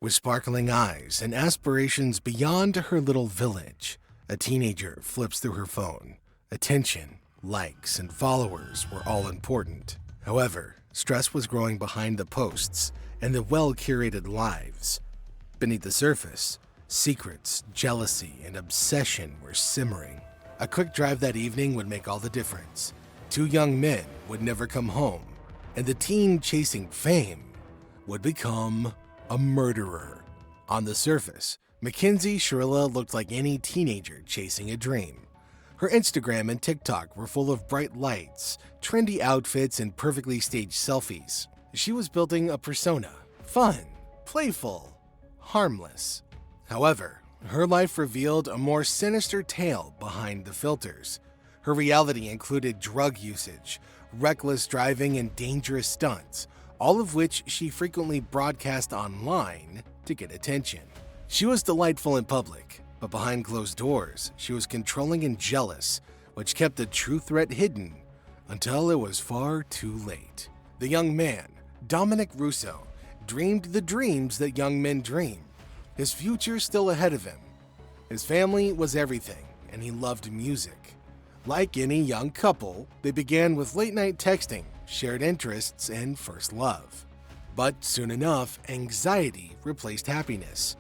With sparkling eyes and aspirations beyond her little village, a teenager flips through her phone. Attention, likes, and followers were all important. However, stress was growing behind the posts and the well-curated lives. Beneath the surface, secrets, jealousy, and obsession were simmering. A quick drive that evening would make all the difference. Two young men would never come home, and the teen chasing fame would become a murderer. On the surface, Mackenzie Shirilla looked like any teenager chasing a dream. Her Instagram and TikTok were full of bright lights, trendy outfits, and perfectly staged selfies. She was building a persona, fun, playful, harmless. However, her life revealed a more sinister tale behind the filters. Her reality included drug usage, reckless driving, and dangerous stunts, all of which she frequently broadcast online to get attention. She was delightful in public, but behind closed doors, she was controlling and jealous, which kept the true threat hidden until it was far too late. The young man, Dominic Russo, dreamed the dreams that young men dream. His future still ahead of him. His family was everything, and he loved music. Like any young couple, they began with late-night texting, shared interests, and first love. But soon enough, anxiety replaced happiness.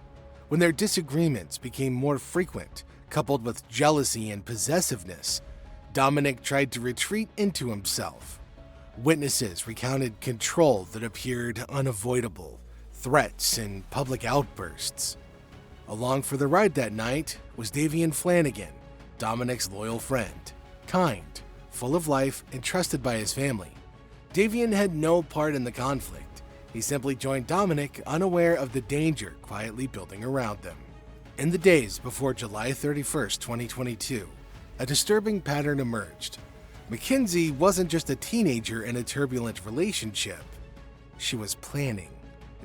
When their disagreements became more frequent, coupled with jealousy and possessiveness, Dominic tried to retreat into himself. Witnesses recounted control that appeared unavoidable, threats, and public outbursts. Along for the ride that night was Davian Flanagan, Dominic's loyal friend, kind, full of life, and trusted by his family. Davian had no part in the conflict. He simply joined Dominic, unaware of the danger quietly building around them. In the days before July 31st, 2022, a disturbing pattern emerged. Mackenzie wasn't just a teenager in a turbulent relationship. She was planning.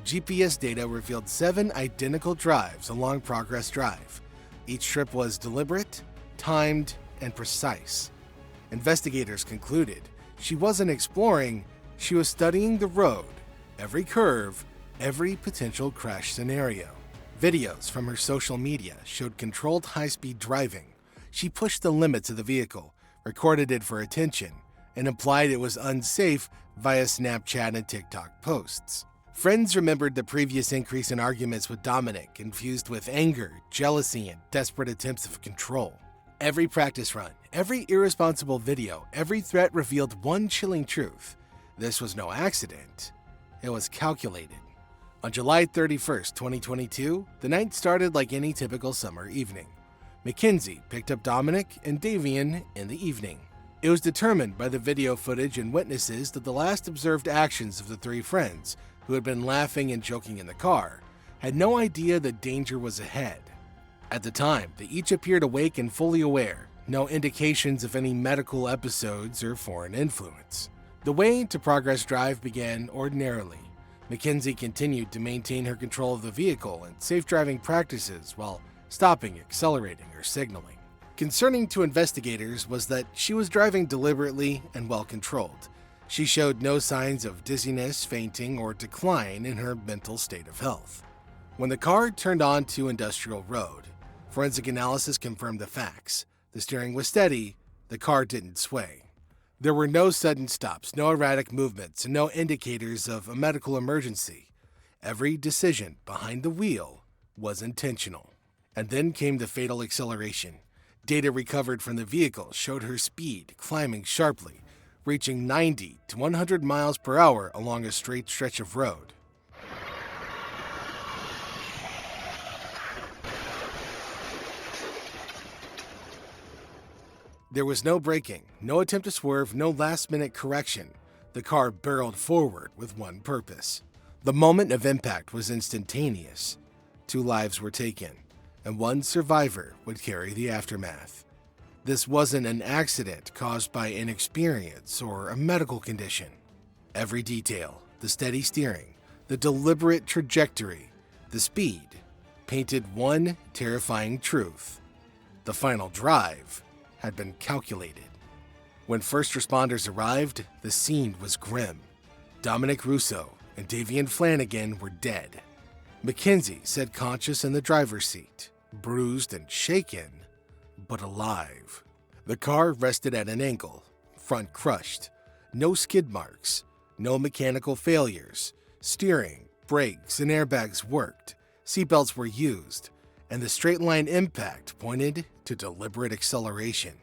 GPS data revealed 7 identical drives along Progress Drive. Each trip was deliberate, timed, and precise. Investigators concluded she wasn't exploring, she was studying the road, every curve, every potential crash scenario. Videos from her social media showed controlled high-speed driving. She pushed the limits of the vehicle, recorded it for attention, and implied it was unsafe via Snapchat and TikTok posts. Friends remembered the previous increase in arguments with Dominic, infused with anger, jealousy, and desperate attempts of control. Every practice run, every irresponsible video, every threat revealed one chilling truth. This was no accident. It was calculated. On July 31st, 2022, the night started like any typical summer evening. Mackenzie picked up Dominic and Davian in the evening. It was determined by the video footage and witnesses that the last observed actions of the three friends, who had been laughing and joking in the car, had no idea that danger was ahead. At the time, they each appeared awake and fully aware, no indications of any medical episodes or foreign influence. The way to Progress Drive began ordinarily. Mackenzie continued to maintain her control of the vehicle and safe driving practices while stopping, accelerating, or signaling. Concerning to investigators was that she was driving deliberately and well controlled. She showed no signs of dizziness, fainting, or decline in her mental state of health. When the car turned onto Industrial Road, forensic analysis confirmed the facts. The steering was steady, the car didn't sway. There were no sudden stops, no erratic movements, and no indicators of a medical emergency. Every decision behind the wheel was intentional. And then came the fatal acceleration. Data recovered from the vehicle showed her speed climbing sharply, reaching 90 to 100 miles per hour along a straight stretch of road. There was no braking, no attempt to swerve, no last-minute correction. The car barreled forward with one purpose. The moment of impact was instantaneous. 2 lives were taken, and 1 survivor would carry the aftermath. This wasn't an accident caused by inexperience or a medical condition. Every detail, the steady steering, the deliberate trajectory, the speed, painted one terrifying truth. The final drive had been calculated. When first responders arrived, the scene was grim. Dominic Russo and Davian Flanagan were dead. Mackenzie sat conscious in the driver's seat, bruised and shaken, but alive. The car rested at an angle, front crushed, no skid marks, no mechanical failures. Steering, brakes, and airbags worked, seatbelts were used, and the straight-line impact pointed to deliberate acceleration.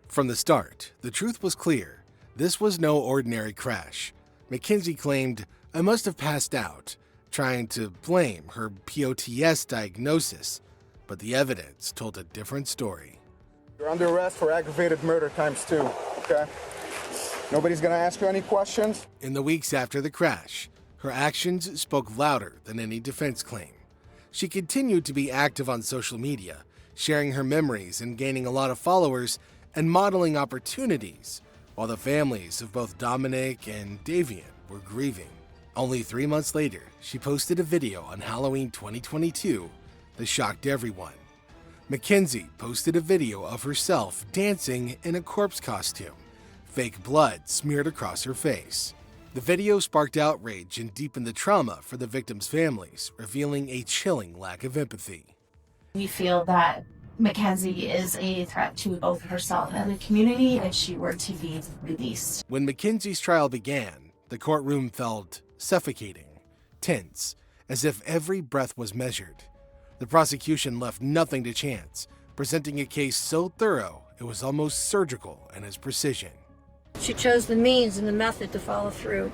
From the start, the truth was clear. This was no ordinary crash. Mackenzie claimed, "I must have passed out," trying to blame her POTS diagnosis, but the evidence told a different story. You're under arrest for aggravated murder ×2, okay? Nobody's gonna ask you any questions? In the weeks after the crash, her actions spoke louder than any defense claim. She continued to be active on social media, sharing her memories and gaining a lot of followers and modeling opportunities, while the families of both Dominic and Davian were grieving. Only 3 months later, she posted a video on Halloween 2022 that shocked everyone. Mackenzie posted a video of herself dancing in a corpse costume, fake blood smeared across her face. The video sparked outrage and deepened the trauma for the victims' families, revealing a chilling lack of empathy. We feel that Mackenzie is a threat to both herself and the community if she were to be released. When Mackenzie's trial began, the courtroom felt suffocating, tense, as if every breath was measured. The prosecution left nothing to chance, presenting a case so thorough it was almost surgical in its precision. She chose the means and the method to follow through.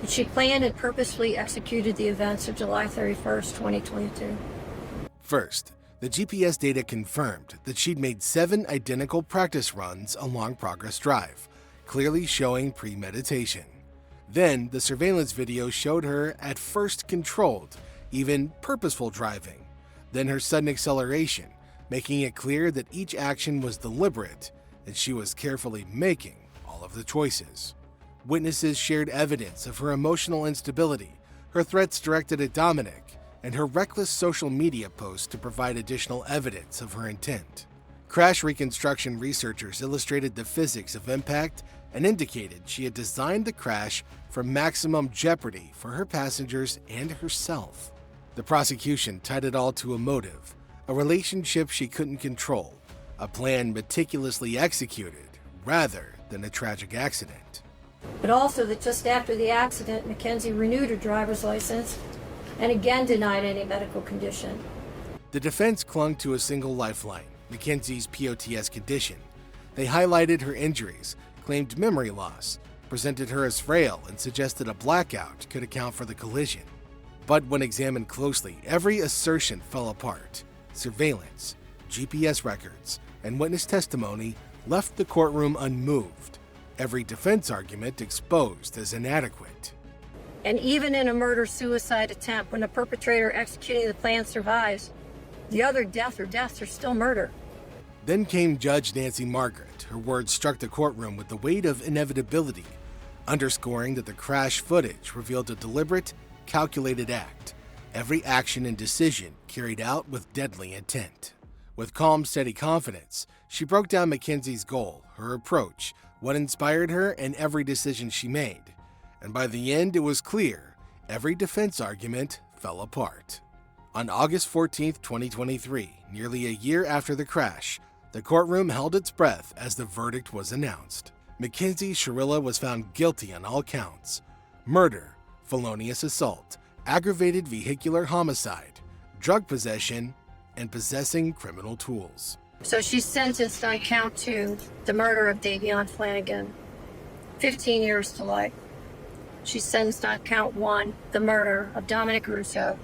And she planned and purposefully executed the events of July 31st, 2022. First, the GPS data confirmed that she'd made 7 identical practice runs along Progress Drive, clearly showing premeditation. Then, the surveillance video showed her at first controlled, even purposeful driving, then her sudden acceleration, making it clear that each action was deliberate and she was carefully making all of the choices. Witnesses shared evidence of her emotional instability, her threats directed at Dominic, and her reckless social media posts to provide additional evidence of her intent. Crash reconstruction researchers illustrated the physics of impact and indicated she had designed the crash for maximum jeopardy for her passengers and herself. The prosecution tied it all to a motive, a relationship she couldn't control, a plan meticulously executed rather than a tragic accident. But also that just after the accident, Mackenzie renewed her driver's license and again denied any medical condition. The defense clung to a single lifeline, Mackenzie's POTS condition. They highlighted her injuries, claimed memory loss, presented her as frail, and suggested a blackout could account for the collision. But when examined closely, every assertion fell apart. Surveillance, GPS records, and witness testimony left the courtroom unmoved. Every defense argument exposed as inadequate. And even in a murder-suicide attempt, when the perpetrator executing the plan survives, the other death or deaths are still murder. Then came Judge Nancy Margaret. Her words struck the courtroom with the weight of inevitability, underscoring that the crash footage revealed a deliberate, calculated act, every action and decision carried out with deadly intent. With calm, steady confidence, she broke down Mackenzie's goal, her approach, what inspired her, and every decision she made. And by the end, it was clear every defense argument fell apart. On August 14, 2023, nearly a year after the crash, the courtroom held its breath as the verdict was announced. Mackenzie Shirilla was found guilty on all counts: murder, felonious assault, aggravated vehicular homicide, drug possession, and possessing criminal tools. So she's sentenced on count 2, the murder of Davion Flanagan, 15 years to life. She's sentenced on count 1, the murder of Dominic Russo,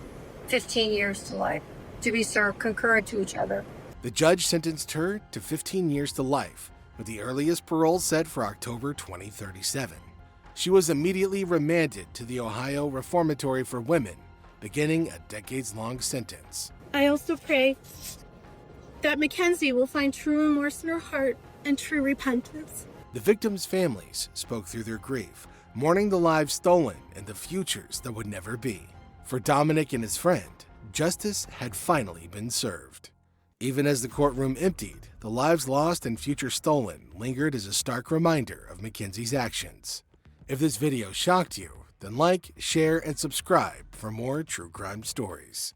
15 years to life, to be served concurrent to each other. The judge sentenced her to 15 years to life, with the earliest parole set for October 2037. She was immediately remanded to the Ohio Reformatory for Women, beginning a decades-long sentence. I also pray that Mackenzie will find true remorse in her heart and true repentance. The victims' families spoke through their grief, mourning the lives stolen and the futures that would never be. For Dominic and his friend, justice had finally been served. Even as the courtroom emptied, the lives lost and future stolen lingered as a stark reminder of Mackenzie's actions. If this video shocked you, then like, share, and subscribe for more true crime stories.